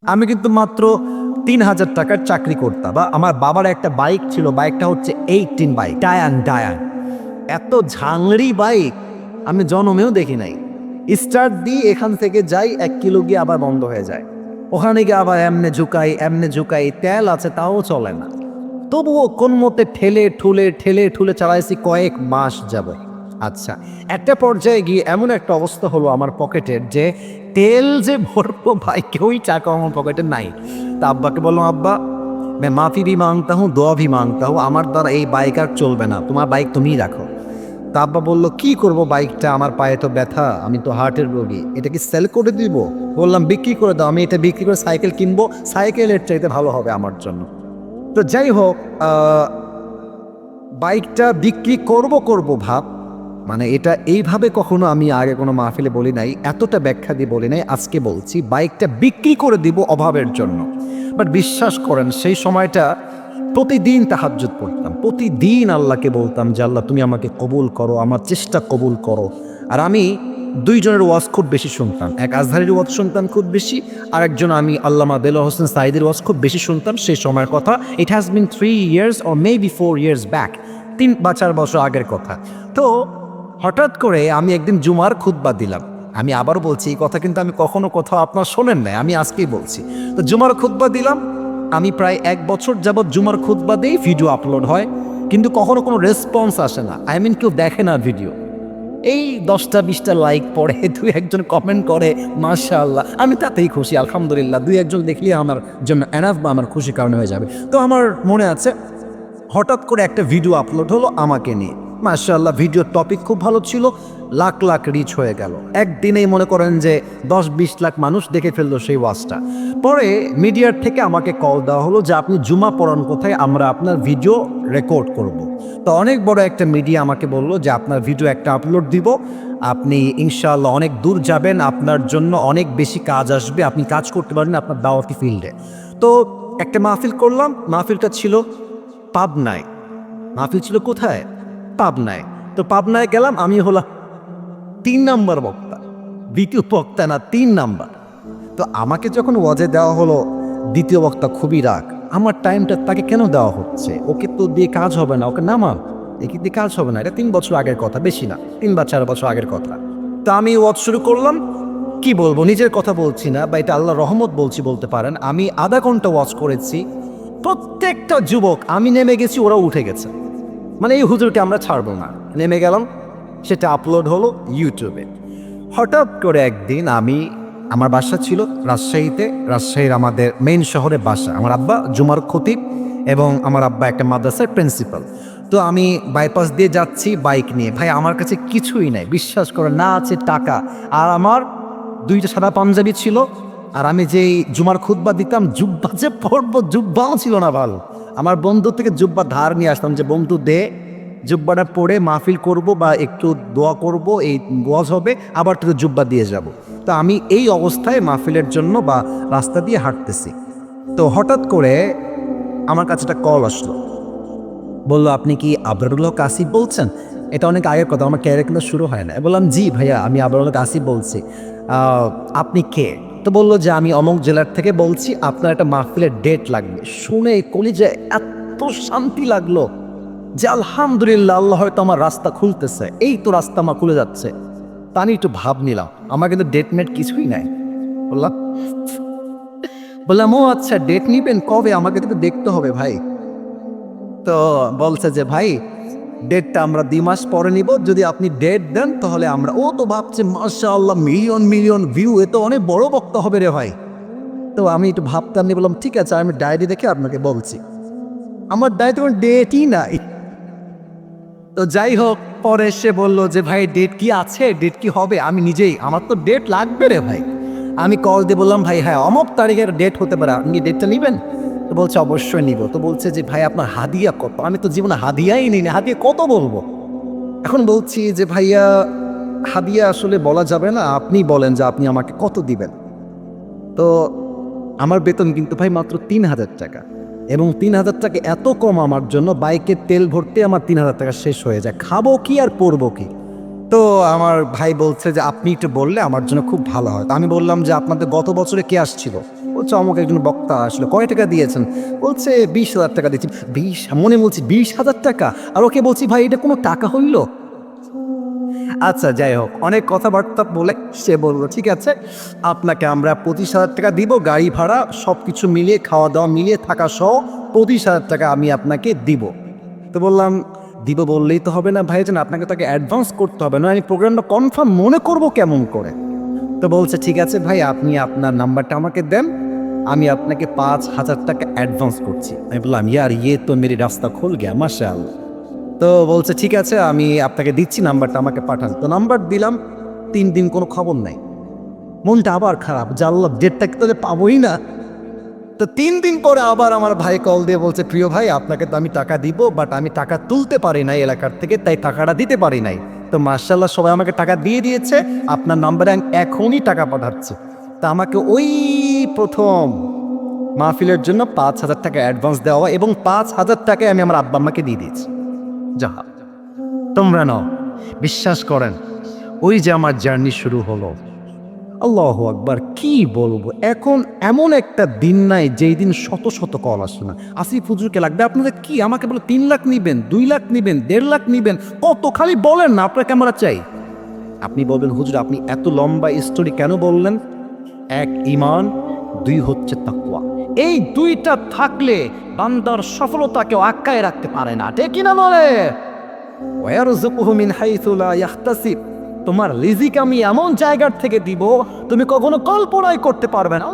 আমি কিন্তু মাত্র ৩,০০০ টাকার চাকরি করতাম, বা আমার বাবার একটা বাইক ছিল, বাইকটা হচ্ছে 18 বাইক, ডায়ান। এত ঝাংরি বাইক আমি জন্মেও দেখি নাই। স্টার্ট দিই, এখান থেকে যাই 1 কিলো গিয়ে আবার বন্ধ হয়ে যায়, ওখানে গিয়ে আবার এমনে ঝুঁকাই, তেল আছে তাও চলে না। তবুও কোন মতে ঠেলে ঠুলে চালাইছি কয়েক মাস যাবে। আচ্ছা, একটা পর্যায়ে গিয়ে এমন একটা অবস্থা হলো আমার পকেটের, যে তেল যে ভরবো ভাই, কেউই টাকা আমার পকেটে নাই। তা আব্বাকে বললাম, আব্বা मैं माफ़ी भी मांगता हूँ, दुआ भी मांगता हूँ, আমার দ্বারা এই বাইক আর চলবে না, তোমার বাইক তুমিই রাখো। তা আব্বা বললো, কি করব বাইকটা, আমার পায়ে তো ব্যথা, আমি তো হার্টের রোগী, এটা কি সেল করে দিব? বললাম, বিক্রি করে দাও, আমি এটা বিক্রি করে সাইকেল কিনবো, সাইকেলের চাইতে ভালো হবে আমার জন্য। তো যাই হোক, বাইকটা বিক্রি করব ভাব, মানে এটা এইভাবে কখনো আমি আগে কোনো মাহফিলে বলি নাই, এতটা ব্যাখ্যা দিয়ে বলি নাই, আজকে বলছি বাইকটা বিক্রি করে দিব অভাবের জন্য। বাট বিশ্বাস করেন, সেই সময়টা প্রতিদিন তাহাজ্জুদ পড়তাম, প্রতিদিন আল্লাহকে বলতাম যে আল্লাহ তুমি আমাকে কবুল করো, আমার চেষ্টা কবুল করো। আর আমি দুইজনের ওয়াজ খুব বেশি শুনতাম, এক আজহারির ওয়াজ শুনতাম খুব বেশি, আর একজন আমি আল্লামা দেলোয়ার হোসেন সাঈদীর ওয়াজ খুব বেশি শুনতাম সেই সময়ের কথা। It has been 3 years or maybe 4 years back, 3 বা 4 বছর আগের কথা। তো হঠাৎ করে আমি একদিন জুমার খুতবা দিলাম, আমি আবারও বলছি এই কথা কিন্তু আমি কখনো কোথাও আপনার শোনেন নাই, আমি আজকেই বলছি। তো জুমার খুতবা দিলাম, আমি প্রায় 1 বছর যাবৎ জুমার খুতবা দিই, ভিডিও আপলোড হয়, কিন্তু কখনো কোনো রেসপন্স আসে না, আই মিন কেউ দেখে না ভিডিও। এই 10টা-20টা লাইক পড়ে, 2-1জন কমেন্ট করে মাশাআল্লাহ, আমি তাতেই খুশি, আলহামদুলিল্লাহ, 2-1জন দেখলে আমার জন্য এনাফ, বা আমার খুশি কারণ হয়ে যাবে। তো আমার মনে আছে, হঠাৎ করে একটা ভিডিও আপলোড হলো আমাকে নিয়ে, মাশাআল্লাহ, ভিডিওর টপিক খুব ভালো ছিল, লাখ লাখ রিচ হয়ে গেল একদিনেই, মনে করেন যে 10-20 লাখ মানুষ দেখে ফেললো সেই ওয়াজটা। পরে মিডিয়ার থেকে আমাকে কল দেওয়া হলো যে আপনি জুমা পড়ান কোথায়, আমরা আপনার ভিডিও রেকর্ড করব। তো অনেক বড় একটা মিডিয়া আমাকে বললো যে আপনার ভিডিও একটা আপলোড দিব, আপনি ইনশাআল্লাহ অনেক দূর যাবেন, আপনার জন্য অনেক বেশি কাজ আসবে, আপনি কাজ করতে পারেন আপনার দাওয়াতি ফিল্ডে। তো একটা মাহফিল করলাম, মাহফিলটা ছিল পাবনায়। মাহফিল ছিল কোথায়? পাবনায়। তো পাবনায় গেলাম, আমি হলাম 3 নাম্বার বক্তা, দ্বিতীয় বক্তা না, 3 নাম্বার। তো আমাকে যখন ওয়াজে দেওয়া হলো দ্বিতীয় বক্তা, খুবই রাগ, আমার টাইমটা তাকে কেন দেওয়া হচ্ছে, ওকে তো দিয়ে কাজ হবে না, ওকে নামাও, একে দিয়ে কাজ হবে না। এটা 3 বছর আগের কথা, বেশি না, 3 বা 4 বছর আগের কথা। তো আমি ওয়াজ শুরু করলাম, কি বলবো, নিজের কথা বলছি না, বা এটা আল্লাহর রহমত বলছি বলতে পারেন। আমি আধা ঘন্টা ওয়াজ করেছি, প্রত্যেকটা যুবক, আমি নেমে গেছি ওরা উঠে গেছে, মানে এই হুজুরকে আমরা ছাড়বো না, নেমে গেলাম। সেটা আপলোড হলো ইউটিউবে। হঠাৎ করে একদিন আমার বাসা ছিল রাজশাহীতে, রাজশাহীর আমাদের মেইন শহরে বাসা, আমার আব্বা জুমার খতিব এবং আমার আব্বা একটা মাদ্রাসার প্রিন্সিপাল। তো আমি বাইপাস দিয়ে যাচ্ছি বাইক নিয়ে, ভাই আমার কাছে কিছুই নাই, বিশ্বাস করে, না আছে টাকা, আর আমার 2টা সাদা পাঞ্জাবি ছিল, আর আমি যেই জুমার খুতবা দিতাম, জুব্বা যে পরবো, জুব্বাও ছিল না ভালো। আমার বন্ধু থেকে জুব্বা ধার নিয়ে আসতাম, যে বন্ধু দে, জুব্বাটা পরে মাহফিল করব বা একটু দোয়া করব, এই ওয়াজ হবে, আবার তোকে জুব্বা দিয়ে যাব। তো আমি এই অবস্থায় মাহফিলের জন্য বা রাস্তা দিয়ে হাঁটতেছি, তো হঠাৎ করে আমার কাছে একটা কল আসলো, বললো আপনি কি আবরারুল হক আসিফ বলছেন? এটা অনেক আগের কথা, আমার ক্যারিয়ার কিন্তু শুরু হয় না। বললাম জি ভাইয়া, আমি আবরারুল হক আসিফ বলছি। আপনি কে? তো বললো যে আমি অমুক জেলার থেকে বলছি, আপনার একটা মাহফিলের ডেট লাগবে। শুনে কলিজায় এত শান্তি লাগলো যে আলহামদুলিল্লাহ, আল্লাহ হয়তো আমার রাস্তা খুলতেছে, এই তো রাস্তা আমার খুলে যাচ্ছে। তা আমি একটু ভাব নিলাম, আমার কিন্তু ডেট মেট কিছুই নাই। বললাম বললাম ও আচ্ছা, ডেট নিবেন কবে, আমাকে কিন্তু দেখতে হবে ভাই। তো বলছে যে ভাই, ডেটটা আমরা 2 মাস পরে নিব, যদি আপনি ডেট দেন তাহলে আমরা। ও তো ভাবছে মাশাআল্লাহ, মিলিয়ন মিলিয়ন ভিউ, এ তো অনেক বড় বক্তা হবে রে ভাই। তো আমি একটু ভাবতাম, নিয়ে বললাম ঠিক আছে, আমি ডায়েরি দেখে আপনাকে বলছি। আমার ডায়েরিতে কোনো ডেটই নাই। তো যাই হোক, পরে সে বললো যে ভাই ডেট কি আছে, ডেট কি হবে, আমি নিজেই, আমার তো ডেট লাগবে রে ভাই। আমি কল দিয়ে বললাম ভাই হ্যাঁ অমুক তারিখের ডেট হতে পারে, আপনি ডেটটা নেবেন? তো বলছে অবশ্যই নিব। তো বলছে যে ভাই আপনার হাদিয়া কত? আমি তো জীবনে হাদিয়াই নিই না, হাদিয়া কত বলবো। এখন বলছি যে ভাইয়া, হাদিয়া আসলে বলা যাবে না, আপনি বলেন যে আপনি আমাকে কত দিবেন। তো আমার বেতন কিন্তু ভাই মাত্র 3,000 টাকা, এবং 3,000 টাকা এত কম আমার জন্য, বাইকের তেল ভরতে আমার 3,000 টাকা শেষ হয়ে যায়, খাবো কি আর পরবো কি। তো আমার ভাই বলছে যে আপনি একটু বললে আমার জন্য খুব ভালো হয়। তো আমি বললাম যে আপনাদের গত বছরে কে আসছিল? বলছে অমুক একজন বক্তা আসলো, কয় টাকা দিয়েছেন? বলছে 20,000 টাকা দিয়েছি। 20, মনে বলছি 20,000 টাকা। আর ওকে বলছি ভাই এটা কোনো টাকা হইল? আচ্ছা যাই হোক, অনেক কথাবার্তা বলে সে বললো ঠিক আছে, আপনাকে আমরা 25,000 টাকা দিব, গাড়ি ভাড়া সব কিছু মিলিয়ে, খাওয়া দাওয়া মিলিয়ে, থাকা সহ 25,000 টাকা আমি আপনাকে দিব। তো বললাম দিব বললেই তো হবে না ভাইজান, আপনাকে তাকে অ্যাডভান্স করতে হবে, না আমি প্রোগ্রামটা কনফার্ম মনে করব কেমন করে? তো বলছে ঠিক আছে ভাই, আপনি আপনার নাম্বারটা আমাকে দেন, আমি আপনাকে 5,000 টাকা অ্যাডভান্স করছি। আমি বললাম ইয়ার ইয়ে তো মেরি রাস্তা খুল গিয়া মাশাআল্লাহ। তো বলছে ঠিক আছে আমি আপনাকে দিচ্ছি, নাম্বারটা আমাকে পাঠান। তো নাম্বার দিলাম, 3 দিন কোনো খবর নাই। মনটা আবার খারাপ, জানলা ডেটটাকে তো পাবোই না। তো 3 দিন পরে আবার আমার ভাই কল দিয়ে বলছে প্রিয় ভাই আপনাকে তো আমি টাকা দিব, বাট আমি টাকা তুলতে পারি নাই এলাকার থেকে, তাই টাকাটা দিতে পারি নাই। তো মার্শাল্লাহ সবাই আমাকে টাকা দিয়ে দিয়েছে, আপনার নাম্বারে আমি এখনই টাকা পাঠাচ্ছি। তা আমাকে ওই প্রথম মাহফিলের জন্য 5,000 টাকা অ্যাডভান্স দেওয়া এবং 5,000 টাকায় আমি আমার আব্বা আম্মাকে দিয়ে দিয়েছি। যাহা তোমরা নাও, বিশ্বাস করেন ওই যে আমার জার্নি শুরু হলো। আল্লাহু আকবার, কি বলবো এখন, এমন একটা দিন নাই যেই দিন শত শত কল আসে না। আসিফ হুজুরকে লাগবে আপনাদের কি, আমাকে বলে 3 লাখ নিবেন, 2 লাখ নিবেন, 1.5 লাখ নিবেন, কত খালি বলেন না আপনার ক্যামেরা চাই। আপনি বলবেন হুজুর আপনি এত লম্বা স্টোরি কেন বললেন? 1 ঈমান, 2 হচ্ছে তাকওয়া। এই 2টা থাকলে বান্দার সফলতাকেও আটকায় রাখতে পারে না, ঠিক কিনা বলে? ওয়ারযুকুহু মিন হাইথু লা ইয়াহতাসিব, তোমার রিজিক আমি এমন জায়গার থেকে দিব তুমি কখনো কল্পনাই করতে পারবে না।